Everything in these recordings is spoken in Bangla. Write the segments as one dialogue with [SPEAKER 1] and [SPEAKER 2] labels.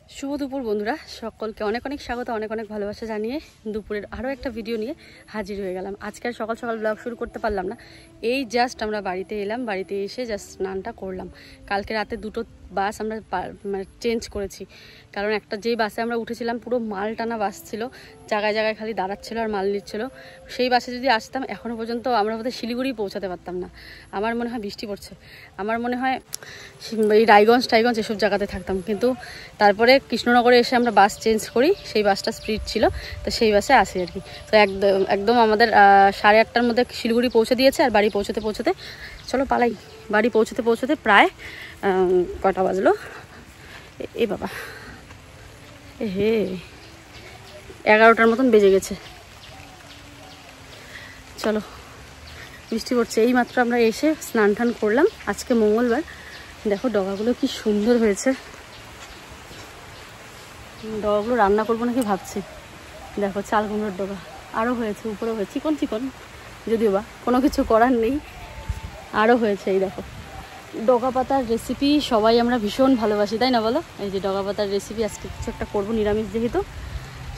[SPEAKER 1] শুভ দুপুর বন্ধুরা, সকলকে অনেক অনেক স্বাগত, অনেক অনেক ভালোবাসা জানিয়ে দুপুরের আরও একটা ভিডিও নিয়ে হাজির হয়ে গেলাম। আজকে আর সকাল সকাল ব্লগ শুরু করতে পারলাম না, এই জাস্ট আমরা বাড়িতে এলাম, বাড়িতে এসে জাস্ট স্নানটা করলাম। কালকে রাতে দুটো বাস আমরা মানে চেঞ্জ করেছি, কারণ একটা যেই বাসে আমরা উঠেছিলাম পুরো মাল টানা বাস ছিল, জায়গায় জায়গায় খালি দাঁড়াচ্ছিলো আর মাল নিচ্ছিল। সেই বাসে যদি আসতাম এখনও পর্যন্ত আমরা বোধহয় শিলিগুড়ি পৌঁছাতে পারতাম না। আমার মনে হয় বৃষ্টি পড়ছে, আমার মনে হয় এই রায়গঞ্জ এসব জায়গাতে থাকতাম। কিন্তু তারপরে কৃষ্ণনগরে এসে আমরা বাস চেঞ্জ করি, সেই বাসটা স্পিড ছিল, তো সেই বাসে আসি আর কি। তো একদম আমাদের 8:30টার মধ্যে শিলিগুড়ি পৌঁছে দিয়েছে। আর বাড়ি পৌঁছতে চলো পালাই, বাড়ি পৌঁছতে প্রায় কটা বাজলো এ বাবা, হে 11টার মতন বেজে গেছে। চলো, বৃষ্টি পড়ছে। এই মাত্র আমরা এসে স্নান টান করলাম। আজকে মঙ্গলবার, দেখো ডগাগুলো কি সুন্দর হয়েছে। ডগাগুলো রান্না করবো নাকি ভাবছি। দেখো চাল কুমড়োর ডগা আরও হয়েছে, উপরে হয়েছে চিকন চিকন, যদিও বা কোনো কিছু করার নেই, আরও হয়েছে। এই দেখো ডগা পাতার রেসিপি সবাই আমরা ভীষণ ভালোবাসি, তাই না বলো? এই যে ডগা পাতার রেসিপি আজকে কিছু একটা করবো, নিরামিষ যেহেতু।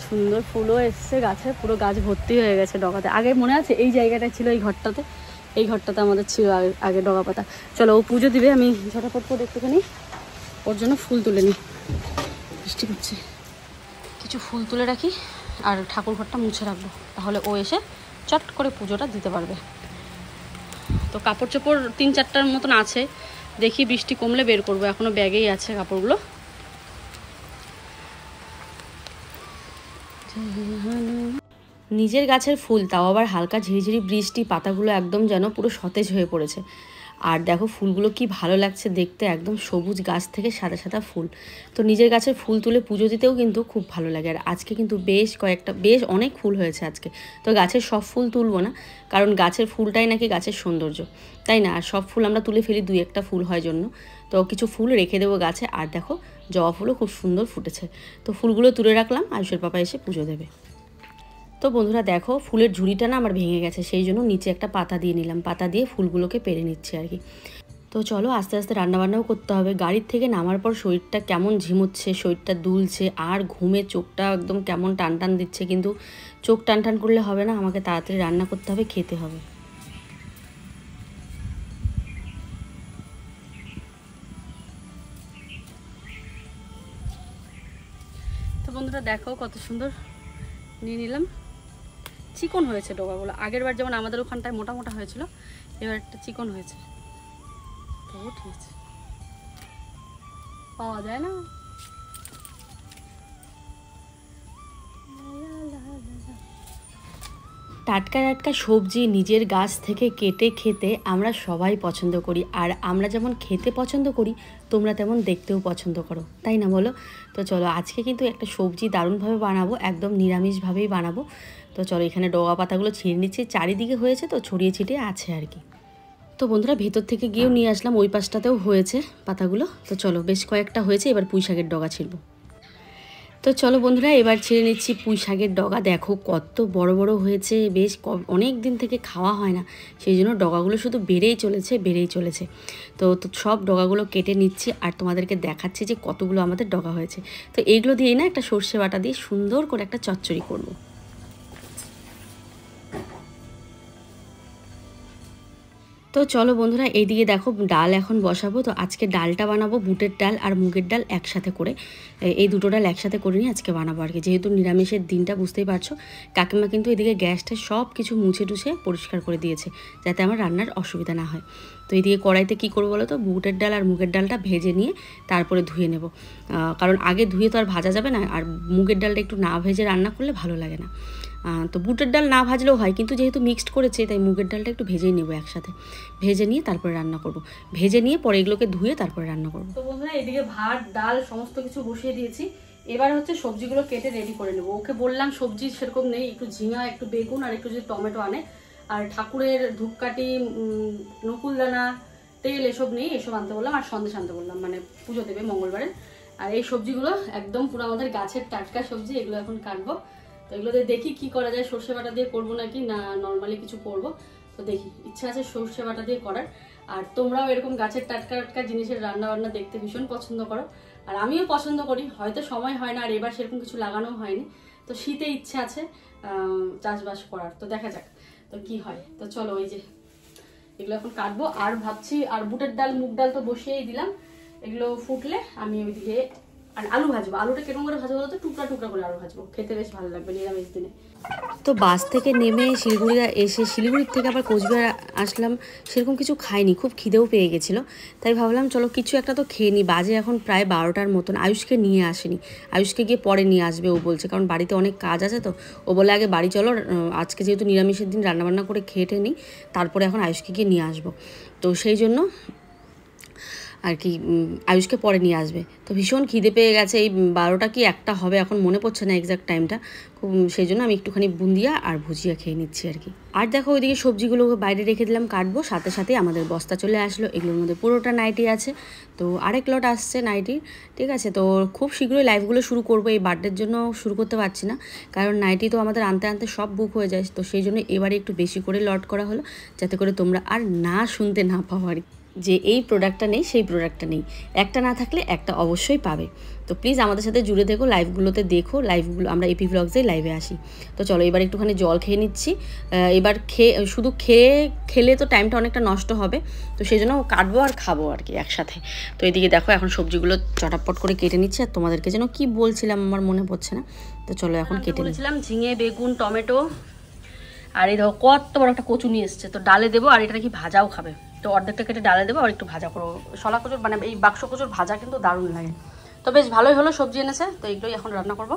[SPEAKER 1] সুন্দর ফুলও এসছে গাছে, পুরো গাছ ভর্তি হয়ে গেছে ডগাতে। আগে মনে আছে এই জায়গাটা ছিল, এই ঘরটাতে আমাদের ছিল আগে ডগা পাতা। চলো, ও পুজো দিবে, আমি ঝটাপট করে একটুখানি ওর জন্য ফুল তুলে নিই। বৃষ্টি পড়ছে, কিছু ফুল তুলে রাখি আর ঠাকুর ঘরটা মুছে রাখবো, তাহলে ও এসে চট করে পুজোটা দিতে পারবে। তো কাপড় চোপড় 3-4টার মতন আছে, দেখি বৃষ্টি কমলে বের করবো, এখনো ব্যাগেই আছে কাপড়গুলো। নিজের গাছের ফুল, তাও আবার হালকা ঝিরিঝিরি বৃষ্টি, পাতাগুলো একদম যেন পুরো সতেজ হয়ে পড়েছে। আর দেখো ফুলগুলো কি ভালো লাগছে দেখতে, একদম সবুজ গাছ থেকে সাদা সাদা ফুল। তো নিজের গাছের ফুল তুলে পুজো দিতেও কিন্তু খুব ভালো লাগে। আর আজকে কিন্তু বেশ অনেক ফুল হয়েছে আজকে। তো গাছের সব ফুল তুলবো না, কারণ গাছের ফুলটাই নাকি গাছের সৌন্দর্য, তাই না? আর সব ফুল আমরা তুলে ফেলি, 2-1টা ফুল হয় জন্য। তো কিছু ফুল রেখে দেবো গাছে। আর দেখো জবা ফুলও খুব সুন্দর ফুটেছে। তো ফুলগুলো তুলে রাখলাম, আয়ুষের পাপা এসে পুজো দেবে। তো বন্ধুরা দেখো, ফুলের ঝুড়িটা না আমার ভেঙে গেছে, সেই জন্য নিচে একটা পাতা দিয়ে নিলাম, পাতা দিয়ে ফুলগুলোকে পেরে নিচ্ছি আর কি। তো চলো আস্তে আস্তে রান্নাবান্নাও করতে হবে। গাড়ির থেকে নামার পর শরীরটা কেমন ঝিমুচ্ছে, শরীরটা দুলছে, আর ঘুমে চোখটা একদম কেমন টান টান দিচ্ছে। কিন্তু চোখ টান টান করলে হবে না, আমাকে তাড়াতাড়ি রান্না করতে হবে, খেতে হবে। তো বন্ধুরা দেখো কত সুন্দর নিয়ে নিলাম, চিকন হয়েছে ডগাগুলো। আগের বার যেমন আমাদের ওখানটায় মোটা মোটা হয়েছিল, এবার একটা চিকন হয়েছে। তো ঠিক আছে, পাওয়া যায় না। টাটকা টাটকা সবজি নিজের গাছ থেকে কেটে খেতে আমরা সবাই পছন্দ করি। আর আমরা যেমন খেতে পছন্দ করি, তোমরা তেমন দেখতেও পছন্দ করো, তাই না বলো? তো চলো আজকে কিন্তু একটা সবজি দারুণভাবে বানাবো, একদম নিরামিষভাবেই বানাবো। তো চলো এখানে ডগা পাতাগুলো ছিঁড়ে নিচ্ছি, চারিদিকে হয়েছে তো ছড়িয়ে ছিটিয়ে আছে আর কি। তো বন্ধুরা ভেতর থেকে গিয়েও নিয়ে আসলাম, ওই পাশটাতেও হয়েছে পাতাগুলো। তো চলো বেশ কয়েকটা হয়েছে, এবার পুঁই শাকের ডগা ছিঁড়বো। তো চলো বন্ধুরা এবার ছেড়ে নিচ্ছি পুঁই শাকের ডগা। দেখো কত বড় বড় হয়েছে, বেশ অনেক দিন থেকে খাওয়া হয় না, সেই জন্য ডগাগুলো শুধু বেড়েই চলেছে। তো সব ডগাগুলো কেটে নিচ্ছি আর তোমাদেরকে দেখাচ্ছি যে কতগুলো আমাদের ডগা হয়েছে। তো এইগুলো দিয়েই না একটা সর্ষে বাটা দিয়ে সুন্দর করে একটা চচ্চড়ি করবো। তো চলো বন্ধুরা এইদিকে দেখো ডাল এখন বসাবো। তো আজকে ডালটা বানাবো বুটের ডাল আর মুগের ডাল একসাথে করে, এই দুটো ডাল একসাথে করে নিয়ে আজকে বানাবো আর কি। যেহেতু নিরামিষের দিনটা বুঝতেই পারছো, কাকিমা কিন্তু এদিকে গ্যাসটা সব কিছু মুছে টুছে পরিষ্কার করে দিয়েছে, যাতে আমার রান্নার অসুবিধা না হয়। তো এইদিকে কড়াইতে কী করবো বলো তো, বুটের ডাল আর মুগের ডালটা ভেজে নিয়ে তারপরে ধুয়ে নেব, কারণ আগে ধুয়ে তো আর ভাজা যাবে না, আর মুগের ডালটা একটু না ভেজে রান্না করলে ভালো লাগে না। তো বুটের ডাল না ভাজলেও হয়, কিন্তু যেহেতু মিক্সড করেছে তাই মুগের ডালটা একটু ভেজেই নেবো একসাথে। ভেজে নিয়ে তারপরে রান্না করব, ভেজে নিয়ে পরে এগুলোকে ধুয়ে তারপরে রান্না করব। তো বন্ধুরা এদিকে ভাত ডাল সমস্ত কিছু বসিয়ে দিয়েছি, এবার হচ্ছে সবজিগুলো কেটে রেডি করে নেবো। ওকে বললাম সবজি সেরকম নেই, একটু ঝিঙা, একটু বেগুন আর একটু যদি টমেটো আনে, আর ঠাকুরের ধূপকাঠি, নকুলদানা, তেল এসব নেই, এসব আনতে বললাম। আর সন্দেশ আনতে বললাম, মানে পুজো দেবে মঙ্গলবারে। আর এই সবজিগুলো একদম পুরো আমাদের গাছের টাটকা সবজি, এগুলো এখন কাটবো। তো এগুলোতে দেখি কি করা যায়, সর্ষে বাটা দিয়ে করবো নাকি না নর্মালি কিছু করবো। তো দেখি, ইচ্ছা আছে সর্ষে বাটা দিয়ে করার। আর তোমরাও এরকম গাছের টাটকা টাটকা জিনিসের রান্না বান্না দেখতে ভীষণ পছন্দ করো, আর আমিও পছন্দ করি, হয়তো সময় হয় না আর এবার সেরকম কিছু লাগানো হয়নি। তো শীতে ইচ্ছে আছে চাষবাস করার, তো দেখা যাক তো কি হয়। তো চলো ওই যে এগুলো এখন কাটবো। আর ভাবছি আর বুটের ডাল মুগ ডাল তো বসিয়েই দিলাম, এগুলো ফুটলে আমি ওইদিকে আর আলু ভাজবো। আলুটা কেমন করে ভাজবো বলতো, টুকরা টুকরা করে আলু ভাজবো, খেতে বেশ ভালো লাগবে নিরামিষ দিনে। তো বাস থেকে নেমে শিলিগুড়ি এসে শিলিগুড়ির থেকে আবার কোচবিহার আসলাম, সেরকম কিছু খাইনি, খুব খিদেও পেয়ে গেছিলো। তাই ভাবলাম চলো কিছু একটা তো খেয়ে নিই। বাজে এখন প্রায় 12টার মতন। আয়ুষকে নিয়ে আসেনি, আয়ুষকে গিয়ে পরে নিয়ে আসবে ও বলছে, কারণ বাড়িতে অনেক কাজ আছে। তো ও বলে আগে বাড়ি চলো, আজকে যেহেতু নিরামিষের দিন রান্নাবান্না করে খেয়ে নিই, তারপরে এখন আয়ুষকে গিয়ে নিয়ে আসবো। তো সেই জন্য আর কি আয়ুষকে পরে নিয়ে আসবে। তো ভীষণ খিদে পেয়ে গেছে, এই 12টা কি 1টা হবে এখন মনে পড়ছে না এক্স্যাক্ট টাইমটা। সেই জন্য আমি একটুখানি বুন্দিয়া আর ভুজিয়া খেয়ে নিচ্ছি আর কি। আর দেখো ওইদিকে সবজিগুলো বাইরে রেখে দিলাম কাটবো, সাথে সাথে আমাদের বস্তা চলে আসলো। এগুলোর মধ্যে পুরোটা নাইটি আছে, তো আরেক লট আসছে নাইটির, ঠিক আছে। তো খুব শীঘ্রই লাইভগুলো শুরু করবো, এই বার্থডের জন্য শুরু করতে পারছি না, কারণ নাইটি তো আমাদের আনতে আনতে সব বুক হয়ে যায়। তো সেই জন্য এবারে একটু বেশি করে লট করা হলো, যাতে করে তোমরা আর না শুনতে না পাও আর যে এই প্রোডাক্টটা নেই সেই প্রোডাক্টটা নেই। একটা না থাকলে একটা অবশ্যই পাবে। তো প্লিজ আমাদের সাথে জুড়ে দেখো, লাইভগুলোতে দেখো, লাইভগুলো আমরা এপি ব্লগসেই লাইভে আসি। তো চলো এবার একটুখানি জল খেয়ে নিচ্ছি। এবার শুধু খেলে তো টাইমটা অনেকটা নষ্ট হবে, তো সেই জন্য কাটবো আর খাবো আর কি একসাথে। তো এদিকে দেখো এখন সবজিগুলো চটাপট করে কেটে নিচ্ছি। আর তোমাদেরকে যেন কি বলছিলাম আমার মনে পড়ছে না, তো চলো এখন কেটে নিচ্ছিলাম। ঝিঙে, বেগুন, টমেটো, আর এই দেখো কত বড় একটা কচু নিয়ে এসছে, তো ডালে দেবো। আর এটা নাকি ভাজাও খাবে, তো অর্ধেকটা কেটে ডালে দেবো আর একটু ভাজা করবো। শলা কচুর মানে এই বাক্স কচুর ভাজা কিন্তু দারুণ লাগে। তো বেশ ভালোই হলো, সবজি এনেছে, তো এগুলোই এখন রান্না করব।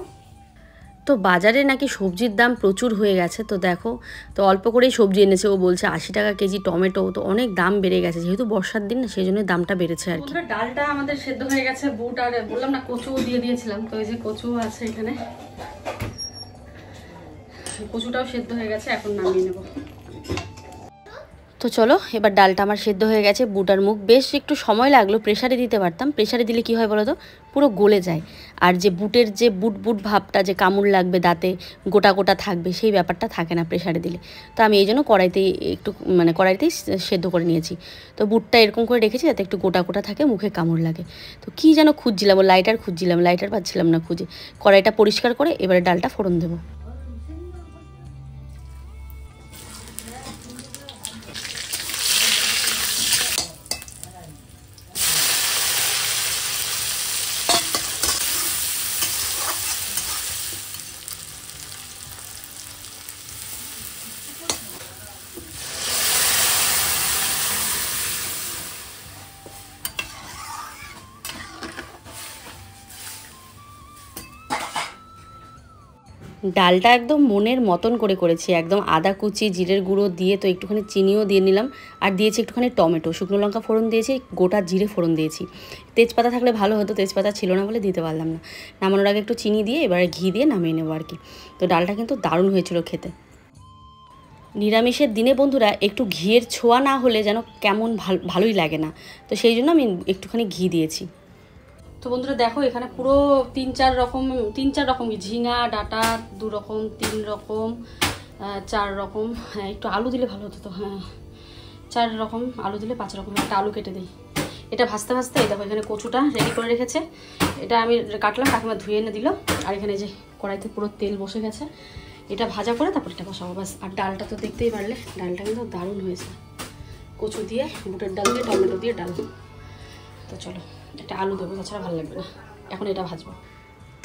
[SPEAKER 1] তো বাজারে নাকি সবজির দাম প্রচুর হয়ে গেছে, তো দেখো তো অল্প করেই সবজি এনেছে। ও বলছে 80 টাকা কেজি টমেটো, তো অনেক দাম বেড়ে গেছে যেহেতু বর্ষার দিন না, সেই জন্য দামটা বেড়েছে আর কি। ডালটা আমাদের সেদ্ধ হয়ে গেছে, বুট আর বললাম না কচু দিয়ে দিয়েছিলাম, তো এই যে কচু আছে এখানে, কচুটাও সেদ্ধ হয়ে গেছে, এখন নামিয়ে নেব। তো চলো এবার ডালটা আমার সেদ্ধ হয়ে গেছে। বুট আর মুগ বেশ একটু সময় লাগলো, প্রেশারে দিতে পারতাম। প্রেশারে দিলে কি হয় বলো তো, পুরো গলে যায়। আর যে বুটের যে বুট ভাবটা, যে কামড় লাগবে দাঁতে, গোটা গোটা থাকবে, সেই ব্যাপারটা থাকে না প্রেশারে দিলে। তো আমি এই জন্য কড়াইতেই কড়াইতেই সেদ্ধ করে নিয়েছি। তো বুটটা এরকম করে রেখেছি যাতে একটু গোটা গোটা থাকে, মুখে কামড় লাগে। তো কী যেন খুঁজছিলাম, লাইটার খুঁজছিলাম, লাইটার পাচ্ছিলাম না খুঁজে। কড়াইটা পরিষ্কার করে এবারে ডালটা ফোড়ন দেবো। ডালটা একদম মনের মতন করে করেছি, একদম আদা কুচি, জিরের গুঁড়ো দিয়ে, তো একটুখানি চিনিও দিয়ে নিলাম, আর দিয়েছি একটুখানি টমেটো, শুকনো লঙ্কা ফোড়ন দিয়েছি, গোটা জিরে ফোড়ন দিয়েছি। তেজপাতা থাকলে ভালো হতো, তেজপাতা ছিল না বলে দিতে পারলাম না। নামানোর আগে একটু চিনি দিয়ে এবারে ঘি দিয়ে নামিয়ে নেবো আর কি। তো ডালটা কিন্তু দারুণ হয়েছিল খেতে। নিরামিষের দিনে বন্ধুরা একটু ঘিয়ের ছোঁয়া না হলে যেন কেমন ভালোই লাগে না, তো সেই জন্য আমি একটুখানি ঘি দিয়েছি। তো বন্ধুরা দেখো এখানে পুরো তিন চার রকম ঝিঙা ডাঁটা, 2 রকম 3 রকম 4 রকম, হ্যাঁ একটু আলু দিলে ভালো হতো। তো হ্যাঁ 4 রকম আলু দিলে 5 রকম, একটা আলু কেটে দিই। এটা ভাজতে ভাজতে এই দেখো এখানে কচুটা রেডি করে রেখেছে, এটা আমি কাটলাম, কাকিমা ধুয়ে এনে দিল। আর এখানে যে কড়াইতে পুরো তেল বসে গেছে, এটা ভাজা করে তারপর এটা বসাবো বাস। আর ডালটা তো দেখতেই পারলে, ডালটা কিন্তু দারুণ হয়েছে, কচু দিয়ে, বুটের ডাল দিয়ে, টমেটো দিয়ে ডাল। তো চলো এটা আলু দেবো, তাছাড়া ভালো লাগবে না। এখন এটা ভাজবো।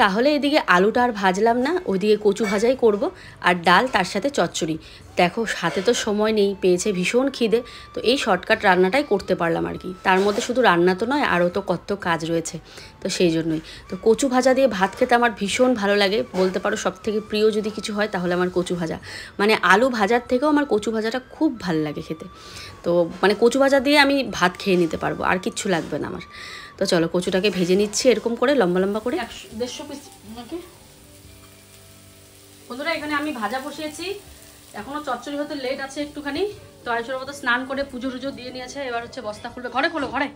[SPEAKER 1] তাহলে এদিকে আলুটা আর ভাজলাম না, ওইদিকে কচু ভাজাই করব, আর ডাল তার সাথে চচ্চড়ি। দেখো হাতে তো সময় নেই, পেয়েছে ভীষণ খিদে, তো এই শর্টকাট রান্নাটাই করতে পারলাম আর কি। তার মধ্যে শুধু রান্না তো নয়, আরও তো কত কাজ রয়েছে, তো সেই জন্যই। তো কচু ভাজা দিয়ে ভাত খেতে আমার ভীষণ ভালো লাগে, বলতে পারো সব থেকে প্রিয় যদি কিছু হয় তাহলে আমার কচু ভাজা, মানে আলু ভাজার থেকেও আমার কচু ভাজাটা খুব ভালো লাগে খেতে। তো মানে কচু ভাজা দিয়ে আমি ভাত খেয়ে নিতে পারবো, আর কিচ্ছু লাগবে না আমার। তো চলো কচুটাকে ভেজে নিচ্ছি এরকম করে লম্বা লম্বা করে, 150 পিস। বন্ধুরা এখানে আমি ভাজা বসিয়েছি, এখনো চচ্চড়ি হতে লেট আছে একটুখানি। তো আয়ুষের মতো স্নান করে পুজো টুজো দিয়ে নিয়েছে, এবার হচ্ছে বস্তা খুলবে। ঘরে খোলো, ঘরে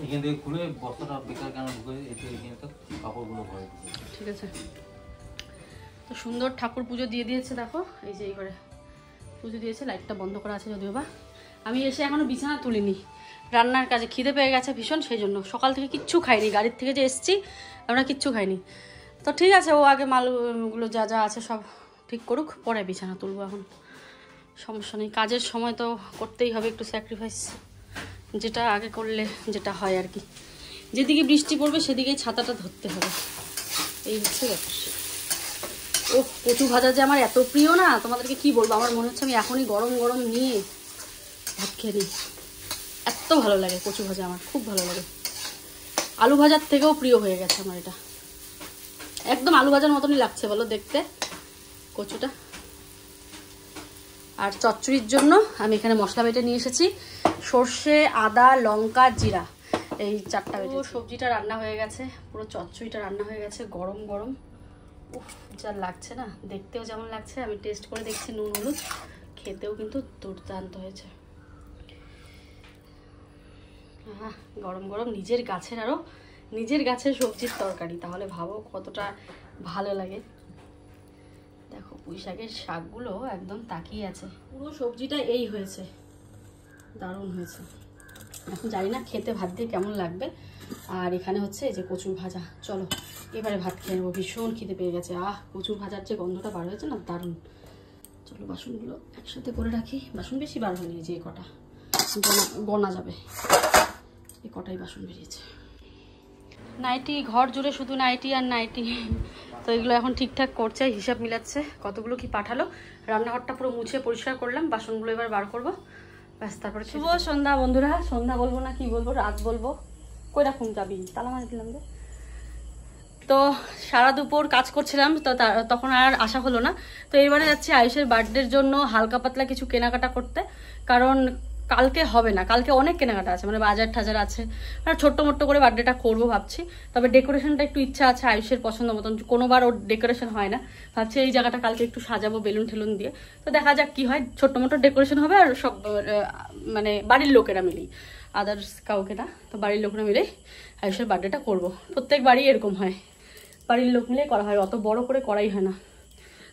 [SPEAKER 1] এখান থেকে খুলে বস্তাটা বেকার কেন ঢুকে, এখানে তো কাপড়গুলো ভরে। ঠিক আছে। তো সুন্দর ঠাকুর পুজো দিয়ে দিয়েছে, দেখো এই যে এই ঘরে পুজো দিয়েছে, লাইটটা বন্ধ করা আছে যদিও বা। আমি এসে এখনো বিছানা তুলিনি, রান্নার কাজে খিদে পেয়ে গেছে ভীষণ, সেই জন্য সকাল থেকে কিচ্ছু খাইনি, গাড়ির থেকে যে এসছি আমরা কিচ্ছু খাইনি। তো ঠিক আছে, ও আগে মালগুলো যা যা আছে সব ঠিক করুক, পরে বিছানা তুলবো। এখন সমস্যা নেই, কাজের সময় তো করতেই হবে একটু স্যাক্রিফাইস, যেটা আগে করলে যেটা হয় আর কি। যেদিকে বৃষ্টি পড়বে সেদিকেই ছাতাটা ধরতে হবে, এই হচ্ছে ব্যাপার। ও কচু ভাজা যে আমার এত প্রিয় না, তোমাদেরকে কি বলবো, আমার মনে হচ্ছে আমি এখনই গরম গরম নিয়ে ভাত খেয়ে নিই, এত ভালো লাগে কচু ভাজা, আমার খুব ভালো লাগে। আলু ভাজার থেকেও প্রিয় হয়ে গেছে আমার এটা, একদম আলু ভাজার মতনই লাগছে বলো দেখতে কচুটা। আর চচ্চড়ির জন্য আমি এখানে মশলা বেটে নিয়ে এসেছি, সর্ষে, আদা, লঙ্কা, জিরা, এই 4টা বেটে। সবজিটা রান্না হয়ে গেছে, পুরো চচ্চড়িটা রান্না হয়ে গেছে, গরম গরম। উফ, যা লাগছে না, দেখতেও যেমন লাগছে, আমি টেস্ট করে দেখছি নুন হলুদ, খেতেও কিন্তু দুর্দান্ত হয়েছে। গরম গরম নিজের গাছের, আরও নিজের গাছের সবজির তরকারি, তাহলে ভাবো কতটা ভালো লাগে। দেখো পুঁই শাকের শাকগুলো একদম তাকিয়ে আছে, পুরো সবজিটা এই হয়েছে, দারুণ হয়েছে। এখন জানি না খেতে ভাত দিয়ে কেমন লাগবে। আর এখানে হচ্ছে এই যে কচুর ভাজা, চলো এবারে ভাত খেয়ে নেবো, ভীষণ খিদে পেয়ে গেছে। কচুর ভাজার যে গন্ধটা বার হয়েছে না, দারুণ। চলো বাসনগুলো একসাথে করে রাখি, বাসন বেশি বার হয়নি, যে কটা গোনা যাবে এই কটাই বাসন বেরিয়েছে। নাইটি, ঘর জুড়ে শুধু নাইটি আর নাইটি, তো এগুলো এখন ঠিকঠাক করছে, হিসাব মিলাচ্ছে কতগুলো কি পাঠালো। রান্নাঘরটা পুরো মুছে পরিষ্কার করলাম, বাসনগুলো এবার বার করবো, ব্যাস তারপরে। শুভ সন্ধ্যা বন্ধুরা, সন্ধ্যা বলবো না কি বলবো, রাত বলবো। কই রকম যাবি, তালা মারি দিলাম যে। তো সারা দুপুর কাজ করছিলাম, তো তখন আর আসা হলো না। তো এবারে যাচ্ছি আয়ুষের বার্থডের জন্য হালকা পাতলা কিছু কেনাকাটা করতে, কারণ কালকে হবে না, কালকে অনেক কেনাকাটা আছে, মানে বাজার টাজার আছে, আর ছোট্ট মোট্ট করে বার্থডেটা করবো ভাবছি। তবে ডেকোরেশনটা একটু ইচ্ছা আছে আয়ুষের পছন্দ মতন, কোনোবার ওর ডেকোরেশন হয় না, ভাবছি এই জায়গাটা কালকে একটু সাজাবো বেলুন ঠেলুন দিয়ে। তো দেখা যাক কি হয়, ছোট্ট মোটো ডেকোরেশন হবে, আর সব মানে বাড়ির লোকেরা মিলেই, আদার্স কাউকে না, তো বাড়ির লোকেরা মিলেই আয়ুষের বার্থডেটা করবো। প্রত্যেক বাড়ি এরকম হয়, বাড়ির লোক মিলে করা হয়, অত বড় করে করাই হয় না,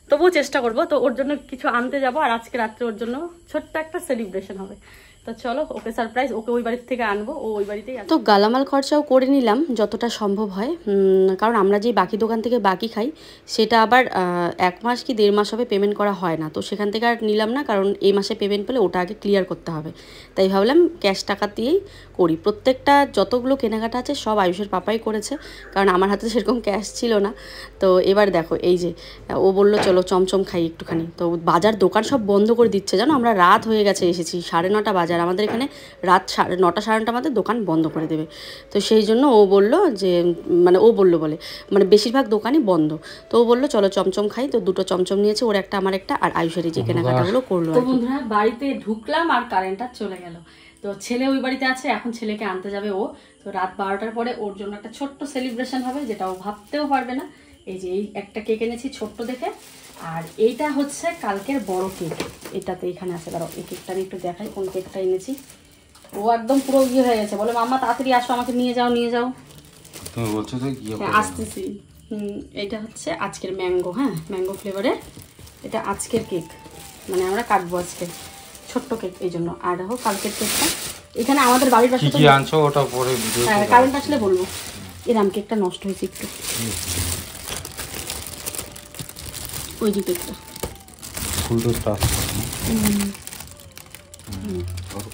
[SPEAKER 1] তবুও চেষ্টা করবো। তো ওর জন্য কিছু আনতে যাবো, আর আজকে রাত্রে ওর জন্য ছোট্ট একটা সেলিব্রেশন হবে। তো চলো ওকে সারপ্রাইজ, ওকে ওই বাড়ির থেকে আনবো, ও ওই বাড়িতেই। তো গালামাল খরচাও করে নিলাম যতটা সম্ভব হয়, কারণ আমরা যে বাকি দোকান থেকে বাকি খাই সেটা আবার 1 মাস কি 1.5 মাস হবে পেমেন্ট করা হয় না, তো সেখান থেকে আর নিলাম না, কারণ এই মাসে পেমেন্ট পেলে ওটা আগে ক্লিয়ার করতে হবে, তাই ভাবলাম ক্যাশ টাকা দিয়েই করি। প্রত্যেকটা যতগুলো কেনাকাটা আছে সব আয়ুষের পাপাই করেছে, কারণ আমার হাতে সেরকম ক্যাশ ছিল না। তো এবার দেখো এই যে ও বললো চলো চমচম খাই একটুখানি, তো বাজার দোকান সব বন্ধ করে দিচ্ছে, জানো আমরা রাত হয়ে গেছে এসেছি, 9:30 বাজার, আমাদের এখানে রাত 9টা 9:30 আমাদের দোকান বন্ধ করে দেবে। তো সেই জন্য ও বললো যে মানে ও বললো বলে মানে বেশিরভাগ দোকানই বন্ধ, তো ও বললো চলো চমচম খাই। তো 2টো চমচম নিয়েছে, ওর একটা আমার একটা, আর আয়ুষের যে কেনাকাটাগুলো করলো। তো বন্ধুরা বাড়িতে ঢুকলাম আর কারেন্টটা চলে গেল। তো ছেলে ওই বাড়িতে আছে, এখন ছেলেকে আনতে যাবে ও। তো রাত 12টার পরে ওর জন্য একটা ছোট্ট সেলিব্রেশন হবে, যেটা ও ভাবতেও পারবে না। এই যে এই একটা কেক এনেছি ছোট্ট দেখে, আর এইটা হচ্ছে কালকের বড় কেক, এটাতে এখানে আছে, দাঁড়াও এই কেকটা আমি একটু দেখাই কোন কেকটা এনেছি। ও একদম পুরো ইয়ে হয়ে গেছে, বলে মাম্মা তাড়াতাড়ি আসো, আমাকে নিয়ে যাও নিয়ে যাও।
[SPEAKER 2] তুমি বলছো তো কি
[SPEAKER 1] আসতেছি। এটা হচ্ছে আজকের ম্যাঙ্গো, হ্যাঁ ম্যাঙ্গো ফ্লেভারের, এটা আজকের কেক, মানে আমরা কাটবো আজকে ছোট্ট কেক এই জন্য। আর দেখো কালকের কেকটা এখানে আমাদের বাড়ির পাশে,
[SPEAKER 2] কি আনছো ওটা পরে ভিডিও,
[SPEAKER 1] হ্যাঁ কারেন্ট আসলে বলবো। এরকম কেকটা নষ্ট হয়েছে একটু, ওই যে কেকটা
[SPEAKER 2] ফুলটো স্টাফ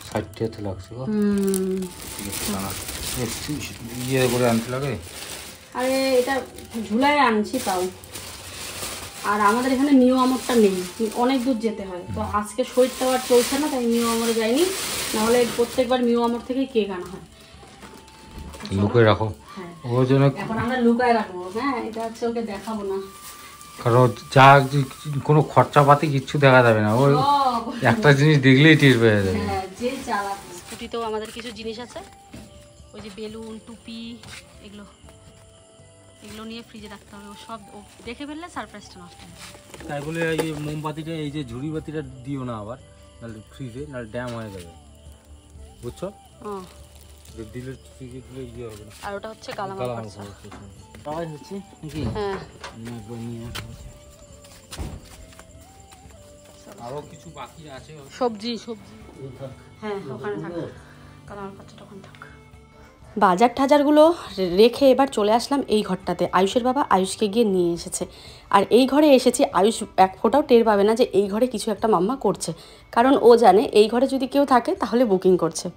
[SPEAKER 2] সাইডটাতে লাগছে গো, ইয়ে করে আনতে লাগে।
[SPEAKER 1] আরে এটা ঝুলায় আনছি তাও, আর আমাদের এখানে নিউ আমরটা নেই, অনেক দূর যেতে হয়। তো আজকে শরীরটা আর চলছে না, তাই নিউ আমরে যাইনি, নাহলে প্রত্যেকবার নিউ আমর থেকেই কেক আনা হয়।
[SPEAKER 2] লুকায় রাখো, ওর জন্য
[SPEAKER 1] এখন আমরা লুকায় রাখবো, হ্যাঁ এটা হচ্ছে ওকে দেখাবো না,
[SPEAKER 2] কারণ যা কোনো খরচাপাতি কিচ্ছু দেখা যাবে না, ওই একটা জিনিস দেখলেই টের পেয়ে যাবে।
[SPEAKER 1] হ্যাঁ যে চালাক। স্কুটিতেও আমাদের কিছু জিনিস আছে, ওই যে বেলুন টুপি এগুলো এগুলো নিয়ে ফ্রিজে রাখতে হবে, ও সব ও দেখে ফেললে সারপ্রাইজটা নষ্ট হবে।
[SPEAKER 2] তাই বলে এই মোমবাতিটা, এই যে ঝুড়ি বাতিটা দিও না আবার, নাহলে ফ্রিজে নাহলে ড্যাম হয়ে যাবে, বুঝছো? দিলে দিলে ইয়ে হবে না।
[SPEAKER 1] আর ওটা হচ্ছে গালামাল খরচা,
[SPEAKER 2] তাই হচ্ছে নাকি?
[SPEAKER 1] হ্যাঁ
[SPEAKER 2] আরো কিছু বাকি আছে,
[SPEAKER 1] সবজি সবজি, হ্যাঁ ওখানে থাকে। কারণ খরচাটা ওখানে থাক। বাজার টাজারগুলো রেখে এবার চলে আসলাম এই ঘরটাতে। আয়ুষের বাবা আয়ুষকে গিয়ে নিয়ে এসেছে, আর এই ঘরে এসেছি আয়ুষ এক ফোঁটাও টের পাবে না যে এই ঘরে কিছু একটা মাম্মা করছে, কারণ ও জানে এই ঘরে যদি কেউ থাকে তাহলে বুকিং করছে।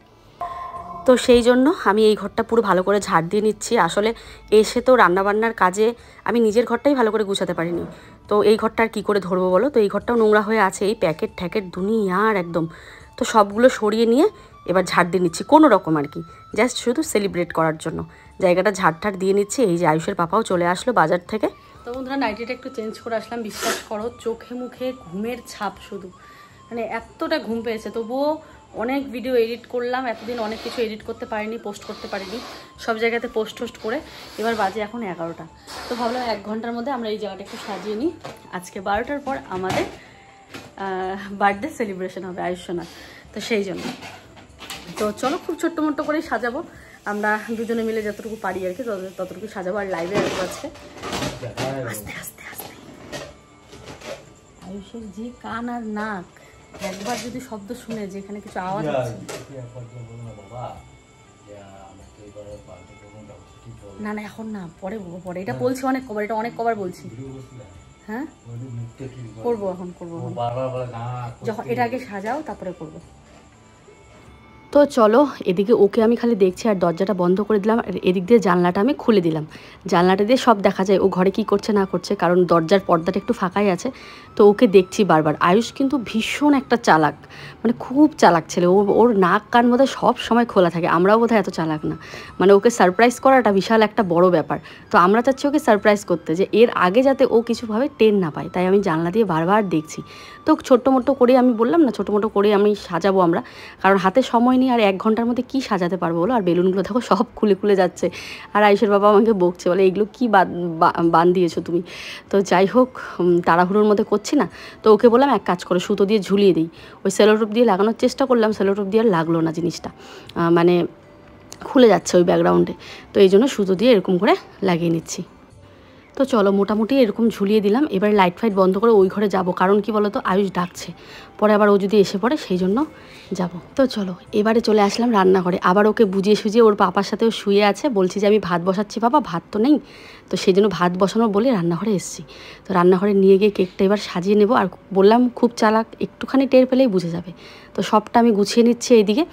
[SPEAKER 1] তো সেই জন্য আমি এই ঘরটা পুরো ভালো করে ঝাড় দিয়ে নিচ্ছি। আসলে এসে তো রান্নাবান্নার কাজে আমি নিজের ঘরটাই ভালো করে গুছাতে পারিনি, তো এই ঘরটা আর কী করে ধরবো বলো। তো এই ঘরটাও নোংরা হয়ে আছে, এই প্যাকেট ঠ্যাকেট দুনিয়ার একদম। তো সবগুলো সরিয়ে নিয়ে এবার ঝাড় দিয়ে নিচ্ছি কোনো রকম আর কি, জাস্ট শুধু সেলিব্রেট করার জন্য জায়গাটা ঝাড় দিয়ে নিচ্ছি। এই যে আয়ুষের পাপাও চলে আসলো বাজার থেকে। তো বন্ধুরা নাইটিটা একটু চেঞ্জ করে আসলাম, বিশ্বাস করো চোখে মুখে ঘুমের ছাপ শুধু, মানে এতটা ঘুম পেয়েছে। তবুও অনেক ভিডিও এডিট করলাম, এতদিন অনেক কিছু এডিট করতে পারিনি, পোস্ট করতে পারিনি, সব জায়গাতে পোস্ট করে এবার বাজে এখন 11টা। তো ভাবলাম 1 ঘন্টার মধ্যে আমরা এই জায়গাটা একটু সাজিয়ে নিই। আজকে 12টার পর আমাদের বার্থডে সেলিব্রেশন হবে আয়ুষ্মার, তো সেই জন্য তো চলো খুব ছোট্ট মোট্ট করেই সাজাবো আমরা দুজনে মিলে, যতটুকু পারি আর কি ততটুকু সাজাবো। আর লাইভে আসবো আজকে আস্তে আস্তে আস্তে। আয়ুষের যে কান আর নাক, একবার যদি শব্দ শুনে যেখানে কিছু আওয়াজ হচ্ছে, না না এখন না, পরে বলবো, পরে এটা বলছি অনেক কবার, এটা অনেক কবার বলছি। হ্যাঁ করবো, এখন করবো, যখন এটা আগে সাজাও তারপরে করবো। তো চলো এদিকে ওকে আমি খালি দেখছি আর দরজাটা বন্ধ করে দিলাম, আর এদিক দিয়ে জানলাটা আমি খুলে দিলাম। জানলাটা দিয়ে সব দেখা যায় ও ঘরে কি করছে না করছে, কারণ দরজার পর্দাটা একটু ফাঁকাই আছে। তো ওকে দেখছি বারবার। আয়ুষ কিন্তু ভীষণ একটা চালাক, মানে খুব চালাক ছেলে। ওর নাক কান বোধহয় সব সময় খোলা থাকে। আমরাও বোধহয় এত চালাক না, মানে ওকে সারপ্রাইজ করাটা বিশাল একটা বড় ব্যাপার। তো আমরা চাচ্ছি ওকে সারপ্রাইজ করতে, যে এর আগে যাতে ও কিছুভাবে টেন না পায়। তাই আমি জানলা দিয়ে বারবার দেখছি। তো ছোট্ট মোটো করে আমি বললাম না, ছোটো মোটো করে আমি সাজাবো আমরা, কারণ হাতে সময় নেই। আর 1 ঘন্টার মধ্যে কি সাজাতে পারবো বলো। আর বেলুনগুলো দেখো সব খুলে যাচ্ছে। আর আয়ুষের বাবা আমাকে বকছে, বলে এগুলো কী বান দিয়েছো তুমি। তো যাই হোক তাড়াহুড়োর মধ্যে করছি না, তো ওকে বললাম এক কাজ করে সুতো দিয়ে ঝুলিয়ে দিই। ওই সেলোটেপ দিয়ে লাগানোর চেষ্টা করলাম, সেলোটেপ দিয়ে আর লাগলো না জিনিসটা, মানে খুলে যাচ্ছে ওই ব্যাকগ্রাউন্ডে। তো এই জন্য সুতো দিয়ে এরকম করে লাগিয়ে নিচ্ছি। তো চলো মোটামুটি এরকম ঝুলিয়ে দিলাম। এবার লাইট ফাইট বন্ধ করে ওই ঘরে যাব, কারণ কি বলো তো আয়ুষ ডাকছে, পরে আবার ও যদি এসে পড়ে সেই জন্য যাব। তো চলো এবারে চলে আসলাম রান্নাঘরে। আবার ওকে বুঝিয়ে সুঝিয়ে ওর পাপার সাথেও শুয়ে আছে, বলছি যে আমি ভাত বসাচ্ছি বাবা, ভাত তো নেই। তো সেই জন্য ভাত বসানো বলে রান্নাঘরে এসেছি। তো রান্নাঘরে নিয়ে গিয়ে কেকটা এবার সাজিয়ে নেব। আর বললাম খুব চালাক, একটুখানি টের পেলেই বুঝে যাবে। তো সবটা আমি গুছিয়ে নিচ্ছি এইদিকে।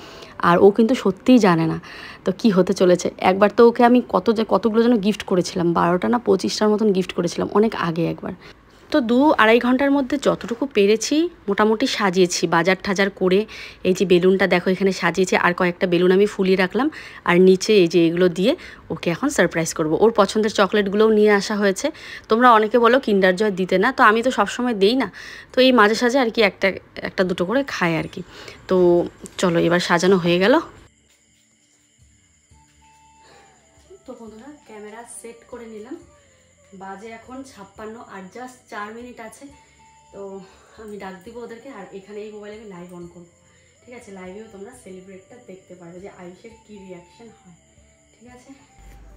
[SPEAKER 1] আর ও কিন্তু সত্যিই জানে না তো কি হতে চলেছে। একবার তো ওকে আমি কতগুলো যেন গিফট করেছিলাম, 12টা না 25টার মতন গিফট করেছিলাম অনেক আগে একবার। তো 2-2.5 ঘন্টার মধ্যে যতটুকু পেরেছি মোটামুটি সাজিয়েছি বাজার টাজার করে। এই যে বেলুনটা দেখো এখানে সাজিয়েছি, আর কয়েকটা বেলুন আমি ফুলিয়ে রাখলাম। আর নিচে এই যে এগুলো দিয়ে ওকে এখন সারপ্রাইজ করব। ওর পছন্দের চকলেটগুলোও নিয়ে আসা হয়েছে। তোমরা অনেকে বলো কিন্ডার জয় দিতে না, তো আমি তো সবসময় দিই না, তো এই মাঝে সাঝে আর কি একটা দুটো করে খাই আর কি। তো চলো এবার সাজানো হয়ে গেল। তো বন্ধুরা ক্যামেরা সেট করে নিলাম, বাজে এখন 56 আর জাস্ট 4 মিনিট আছে। তো আমি ডাক দিব ওদেরকে, আর এখানে এই মোবাইলে আমি লাইভ অন করবো, ঠিক আছে। লাইভেও তোমরা সেলিব্রেটটা দেখতে পারবে যে আয়ুষের কী রিয়াকশান হয়, ঠিক আছে।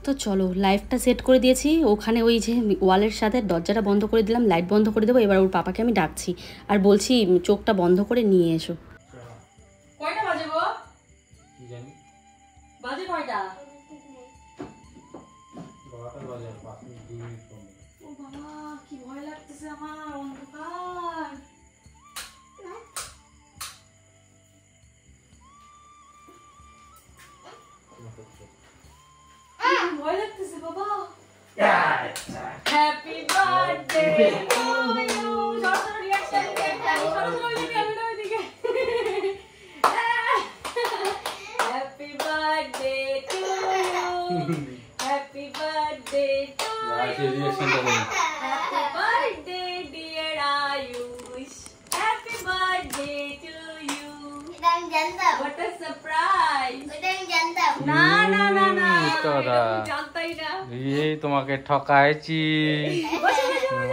[SPEAKER 1] তো চলো লাইভটা সেট করে দিয়েছি, ওখানে ওই যে ওয়ালের সাথে দরজাটা বন্ধ করে দিলাম, লাইট বন্ধ করে দেবো। এবার ওর পাপাকে আমি ডাকছি আর বলছি চোখটা বন্ধ করে নিয়ে এসো। কয়টা বাজে গো? বাজে কয়টা? ও বাবা কি ভয় লাগতেছে আমার, অন্ধকার। ভয় লাগতেছে বাবা। Happy birthday to you. Saraswati reaction দেখতে, সরস্বতী ওইদিকে, আমি ওইদিকে। Happy birthday to you, happy birthday to you, happy birthday dear Ayush, happy birthday to you. What a surprise! না না না না, জানতাই না।
[SPEAKER 2] এই তোমাকে ঠকাইছি।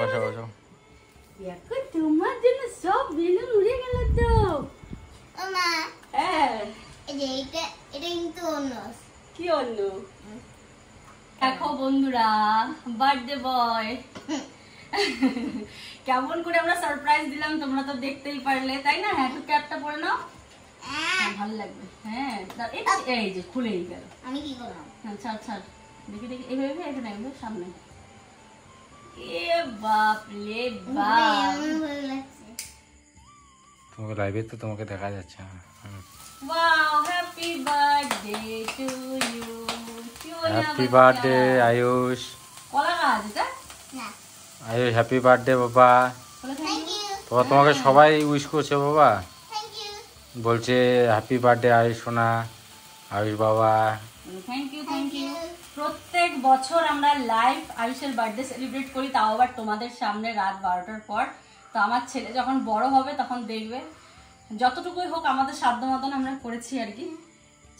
[SPEAKER 2] বসো বসো।
[SPEAKER 1] দেখো তোমার জন্য সব বেলুন উড়ে গেল তো।
[SPEAKER 3] মা
[SPEAKER 1] হ্যাঁ
[SPEAKER 3] এটা কিন্তু অন্য।
[SPEAKER 1] কি অন্য? দেখো বন্ধুরা বার্থডে বয় কেমন করে আমরা সারপ্রাইজ দিলাম তোমরা তো দেখতেই পারলে, তাই না? হ্যাঁ, একটু ক্যাপটা পরে নাও। ভালো লাগবে। হ্যাঁ এই যে খুলেই গেল।
[SPEAKER 3] আমি কি করলাম?
[SPEAKER 1] হ্যাঁ ছাড় ছাড়, দেখি দেখি এইভাবে এখানে একদম সামনে। এ বাপ রে বাপ,
[SPEAKER 3] এমন ভালো লাগছে।
[SPEAKER 2] তোমাকে লাইভে তো তোমাকে দেখা যাচ্ছে।
[SPEAKER 1] Wow, happy birthday to you.
[SPEAKER 2] Happy birthday Ayush.
[SPEAKER 1] কলা গাছ এটা
[SPEAKER 3] না,
[SPEAKER 2] আয়ুষ হ্যাপি বার্থডে বাবা।
[SPEAKER 1] বলে
[SPEAKER 3] থ্যাংক ইউ,
[SPEAKER 2] বাবা তোমাকে সবাই উইশ করছে বাবা,
[SPEAKER 3] থ্যাংক ইউ।
[SPEAKER 2] বলছে হ্যাপি বার্থডে আয়ুষ সোনা, আয়ুষ বাবা।
[SPEAKER 1] Thank you thank you. প্রত্যেক বছর আমরা লাইভ আয়ুষের বার্থডে সেলিব্রেট করি, তাও আবার তোমাদের সামনে রাত 12টার পর। তো আমার ছেলে যখন বড় হবে তখন দেখবে, যতটুকুই হোক আমাদের সাধ্য মতন আমরা করেছি আর কি।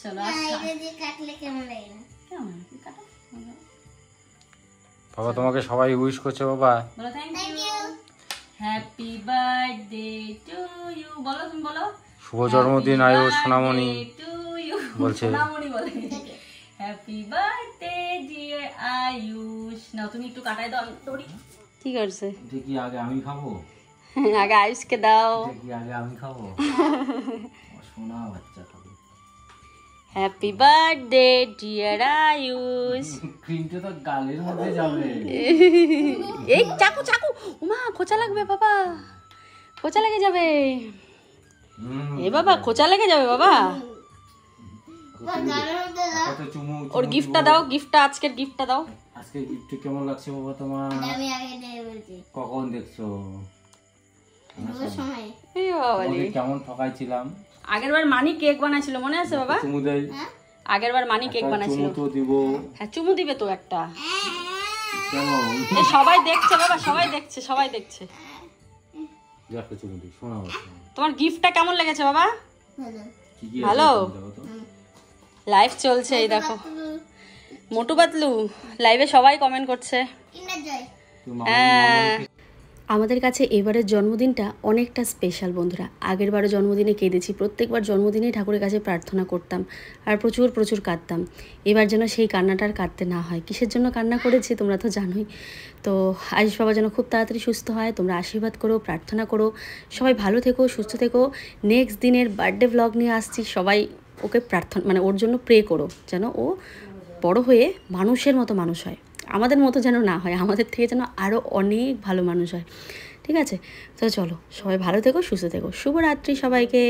[SPEAKER 1] চলো
[SPEAKER 3] না,
[SPEAKER 1] আচ্ছা
[SPEAKER 3] এটা দিয়ে কাটলে কেমন লাগে না?
[SPEAKER 1] কেমন কি কাটো
[SPEAKER 2] বাবা তোমাকে সবাই উইশ করছে বাবা।
[SPEAKER 1] বলো thank
[SPEAKER 3] thank
[SPEAKER 1] you.
[SPEAKER 3] You.
[SPEAKER 1] Happy birthday to you. বলো তুমি বলো।
[SPEAKER 2] শুভ জন্মদিন আয়ুষ সোনামণি
[SPEAKER 1] টু ইউ
[SPEAKER 2] বলছে।
[SPEAKER 1] সোনামণি বলে। Happy birthday dear Ayush. নাও তুমি একটু কাটাই দাও, দড়ি। কি করছে?
[SPEAKER 2] এটা কি আগে আমি খাবো?
[SPEAKER 1] আগে আয়ুষকে দাও।
[SPEAKER 2] এটা কি আগে আমি খাবো? সোনা বাচ্চা খাবে।
[SPEAKER 1] Happy birthday dear Ayush.
[SPEAKER 2] ক্রিমটা তো গালের মধ্যে যাবে।
[SPEAKER 1] এই চাকু চাকু, উমা খোঁচা লাগবে বাবা, খোঁচা লেগে যাবে। এ বাবা খোঁচা লেগে যাবে বাবা।
[SPEAKER 3] গালের মধ্যে দাও।
[SPEAKER 2] কত চুমু
[SPEAKER 1] ওর গিফটটা দাও, গিফটটা আজকের গিফটটা দাও।
[SPEAKER 2] আজকে গিফট কেমন লাগছে বাবা তোমার?
[SPEAKER 3] আমি আগে দিয়ে বলছি।
[SPEAKER 2] কখন দেখছো?
[SPEAKER 3] ওই সময়।
[SPEAKER 1] এই বাবা রে,
[SPEAKER 2] তোমাকে কেমন ঠকাইছিলাম?
[SPEAKER 1] আগের বার মানি কেক বানাইছিল মনে আছে বাবা?
[SPEAKER 2] চুমু দেই।
[SPEAKER 3] হ্যাঁ?
[SPEAKER 1] আগের বার মানি কেক
[SPEAKER 2] একটা
[SPEAKER 1] বানাইছিল।
[SPEAKER 2] চুমু তো দিব।
[SPEAKER 1] হ্যাঁ চুমু দিবে তো একটা।
[SPEAKER 2] কেন?
[SPEAKER 1] এই সবাই দেখছে বাবা, সবাই দেখছে, সবাই দেখছে।
[SPEAKER 2] যা একটা চুমু দিই সোনা বাচ্চা।
[SPEAKER 1] তোমার গিফটটা কেমন লেগেছে বাবা?
[SPEAKER 3] ভালো।
[SPEAKER 2] কি কি
[SPEAKER 1] ভালো?
[SPEAKER 2] আছে দেখো তো।
[SPEAKER 1] লাইভ চলছে এই দেখো। মোটু পাতলু লাইভে সবাই কমেন্ট করছে।
[SPEAKER 3] কিন্ডার জয়।
[SPEAKER 2] তুমি
[SPEAKER 1] হ্যাঁ, আমাদের কাছে এবারের জন্মদিনটা অনেকটা স্পেশাল বন্ধুরা। আগের বারে জন্মদিনে কেঁদেছি, প্রত্যেকবার জন্মদিনেই ঠাকুরের কাছে প্রার্থনা করতাম আর প্রচুর প্রচুর কাঁদতাম। এবার যেন সেই কান্নাটা আর কাঁদতে না হয়। কিসের জন্য কান্না করেছি তোমরা তো জানোই। তো আয়ুষ বাবা যেন খুব তাড়াতাড়ি সুস্থ হয়, তোমরা আশীর্বাদ করো, প্রার্থনা করো। সবাই ভালো থেকো, সুস্থ থেকো। নেক্সট দিনের বার্থডে ব্লগ নিয়ে আসছি, সবাই ওকে প্রার্থনা মানে ওর জন্য প্রে করো, যেন ও বড় হয়ে মানুষের মতো মানুষ হয়, আমাদের মতো যেন না হয়, আমাদের থেকে যেন আরও অনেক ভালো মানুষ হয়। ঠিক আছে, তো চলো সবাই ভালো থেকো, সুস্থ থেকো। শুভরাত্রি সবাইকে।